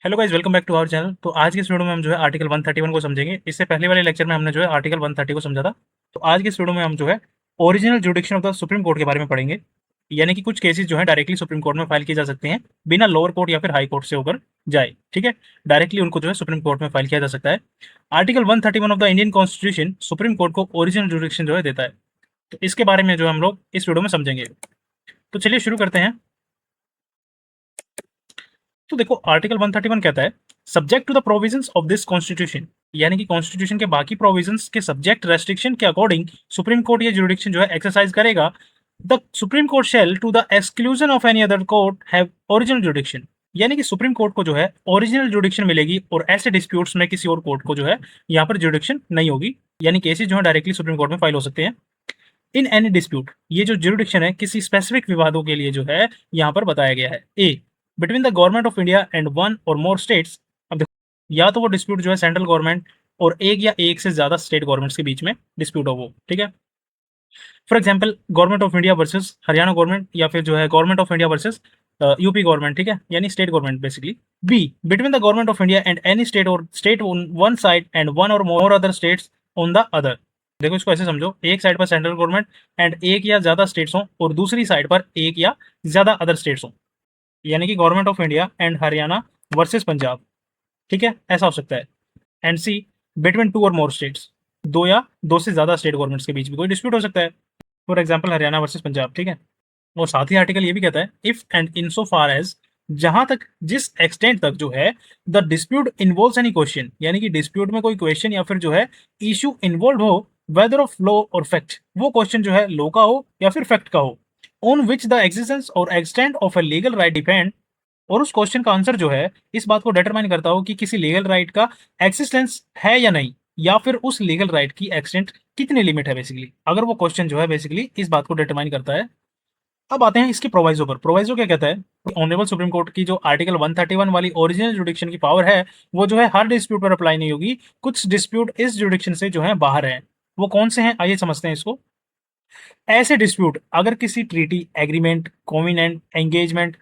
Hello guys, welcome back to our channel. तो आज की इस वीडियो में हम जो है आर्टिकल 131 को समझेंगे। इससे पहले वाले लेक्चर में हमने जो है आर्टिकल 130 को समझा था। तो आज की इस वीडियो में हम जो है original जुडिक्शन of the supreme court के बारे में पढ़ेंगे। यानी कि कुछ केसेस जो है डायरेक्टली सुप्रीम कोर्ट में फाइल किए जा सकते हैं बिना लोअर कोर्ट या फिर हाई कोर्ट से होकर जाए। ठीक है, डायरेक्टली उनको जो है सुप्रीम कोर्ट में फाइल किया जा सकता है। Article 131 of the Indian constitution supreme court को ओरिजिनल जुडिक्शन जो है देता है। तो इसके बारे में जो हम लोग इस वीडियो में समझेंगे। तो चलिए शुरू करते हैं। तो देखो, आर्टिकल 131 कहता है subject to the provisions of this constitution, यानी कि कॉन्स्टिट्यूशन के बाकी प्रोविजंस के सब्जेक्ट रेस्ट्रिक्शन के अकॉर्डिंग सुप्रीम कोर्ट ये जुरिडिक्शन जो है एक्सरसाइज करेगा। The supreme court shall to the exclusion of any other court have original jurisdiction, यानी कि सुप्रीम कोर्ट को जो है ओरिजिनल जुरिडिक्शन मिलेगी और ऐसे डिस्प्यूट्स में किसी और कोर्ट को जो है यहाँ पर जुरिडिक्शन नहीं होगी। यानी केसेस जो है डायरेक्टली सुप्रीम कोर्ट में फाइल हो सकते हैं। इन एनी डिस्प्यूट, ये जो जुरिडिक्शन है किसी स्पेसिफिक विवादों के लिए जो है यहाँ पर बताया गया है। A, between the government of India and one or more states. अब देखो, या तो वो डिस्प्यूट जो है सेंट्रल गवर्नमेंट और एक या एक से ज्यादा स्टेट गवर्नमेंट्स के बीच में डिस्प्यूट हो वो, ठीक है। For example government of India versus Haryana government, या फिर जो है government of India versus UP government, ठीक है, यानी state government basically. B, between the government of India and any state or state on one side and one or more other states on the other. देखो, इसको ऐसे समझो, एक side पर central government and एक या ज्यादा स्टेट्स हों और दूसरी साइड पर एक या ज्यादा अदर स्टेट्स हों, यानी कि government of India and Haryana versus Punjab, ठीक है, ऐसा हो सकता है। एंड सी, बिटवीन टू और मोर स्टेट्स, दो या दो से ज्यादा स्टेट गवर्नमेंट्स के बीच भी कोई डिस्प्यूट हो सकता है। For example Haryana versus Punjab, ठीक है। और साथ ही आर्टिकल ये भी कहता है if and in so far as, जहां तक जिस एक्सटेंट तक जो है the dispute involves any question, यानी कि डिस्प्यूट में कोई क्वेश्चन या फिर जो है इशू इन्वॉल्व हो, वेदर ऑफ लॉ और फैक्ट, वो क्वेश्चन जो है लॉ का हो या फिर फैक्ट का हो, ऑन विच द एग्जिस्टेंस और extent of a legal right depend, और उस क्वेश्चन का आंसर जो है इस बात को डिटरमाइन करता हो कि किसी लीगल राइट का एक्सिस्टेंस है या नहीं, या फिर उस लीगल राइट की एक्सटेंट कितनी लिमिट है बेसिकली, अगर वो क्वेश्चन जो है बेसिकली इस बात को डिटरमाइन करता है। अब आते हैं इसके प्रोवाइजो पर। प्रोवाइजो क्या कहता है, ऑनरेबल सुप्रीम कोर्ट की जो आर्टिकल 131 वाली ओरिजिनल जुडिक्शन की पावर है वो जो है हर डिस्प्यूट पर अप्लाई नहीं होगी। कुछ डिस्प्यूट इस जुडिक्शन से जो है बाहर हैं। वो कौन से हैं, आइए समझते हैं इसको। ऐसे डिस्प्यूट अगर किसी ट्रीटी, एग्रीमेंट, कॉन्वेनेंट, एंगेजमेंट,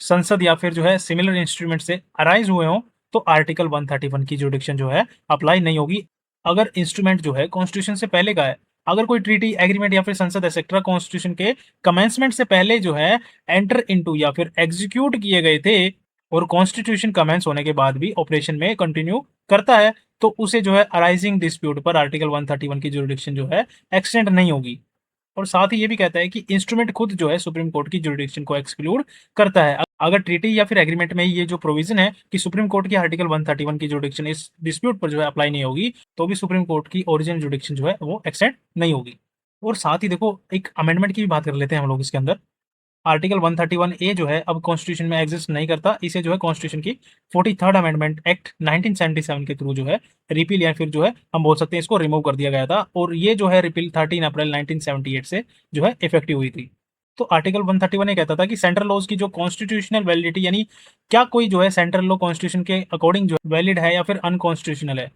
संसद या फिर जो है सिमिलर इंस्ट्रूमेंट से अराइज हुए हों तो आर्टिकल 131 की जुडिक्शन जो है अप्लाई नहीं होगी। अगर इंस्ट्रूमेंट जो है कॉन्स्टिट्यूशन से पहले का है, अगर कोई ट्रीटी, एग्रीमेंट या फिर संसद एक्सेट्रा कॉन्स्टिट्यूशन के कमेंसमेंट से पहले जो है एंटर इनटू या फिर एग्जीक्यूट किए गए थे और कॉन्स्टिट्यूशन कमेंस होने के बाद भी ऑपरेशन में कंटिन्यू करता है, तो उसे जो है अराइजिंग डिस्प्यूट पर आर्टिकल 131 की जुडिक्शन जो है एक्सटेंड नहीं होगी। और साथ ही ये भी कहता है कि इंस्ट्रूमेंट खुद जो है सुप्रीम कोर्ट की जुरिडिक्शन को एक्सक्लूड करता है। अगर ट्रीटी या फिर एग्रीमेंट में ये जो प्रोविजन है कि सुप्रीम कोर्ट की आर्टिकल 131 की जुरिडिक्शन इस डिस्प्यूट पर जो है अप्लाई नहीं होगी, तो भी सुप्रीम कोर्ट की ओरिजिनल जुरिडिक्शन जो है वो एक्सटेंड नहीं होगी। और साथ ही देखो, एक अमेंडमेंट की भी बात कर लेते हैं हम लोग इसके अंदर। आर्टिकल 131 ए जो है अब कॉन्स्टिट्यूशन में एग्जिस्ट नहीं करता। इसे जो है कॉन्स्टिट्यूशन की 43rd अमेंडमेंट एक्ट 1977 के थ्रू जो है रिपील या फिर जो है हम बोल सकते हैं इसको रिमूव कर दिया गया था, और ये जो है रिपील 13 अप्रैल 1978 से जो है इफेक्टिव हुई थी। तो आर्टिकल 131 ये कहता था कि सेंट्रल लॉज की जो कॉन्स्टिट्यूशनल वैलिडिटी, यानी क्या कोई जो है सेंट्रल लॉ कॉन्स्टिट्यूशन के अकॉर्डिंग जो वैलिड है या फिर अनकॉन्स्टिट्यूशनल है,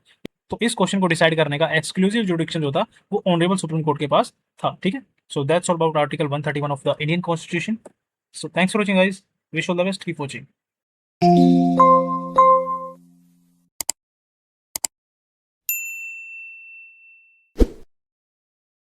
तो इस क्वेश्चन को डिसाइड करने का एक्सक्लूसिव जुडिक्शन जो था वो ऑनरेबल सुप्रीम कोर्ट के पास था, ठीक है। So that's all about article 131 of the Indian constitution. So thanks for watching guys. Wish all the best. Keep watching.